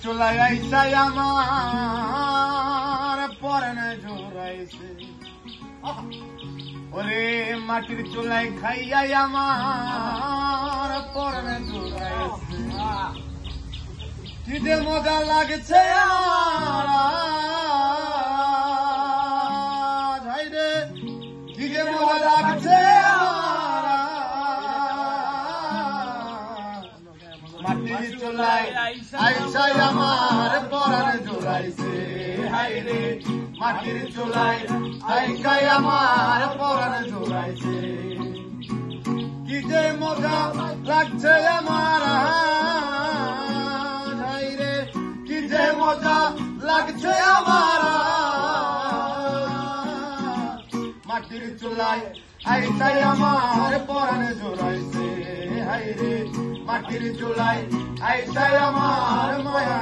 চুলায় আইসাই আমার পরানে জোরাইছে ওরে মাটির চুলায় খাইয়াই আমার পরানে জোরাইছে কি যে মজা লাগছে আমার রে কি যে মজা লাগছে মাটির চুলায় আইসাই আমার পরানে জোরাইছে হাই রে মাটির চুলায় আইসাই আমার পরানে জোরাইছে কি যে মজা লাগছে আমার হাই রে কি যে মজা লাগছে আমার মাটির চুলায় আইসাই আমার পরানে জোরাইছে হাই রে মাটির চুলায় আইসাই আমার মায়া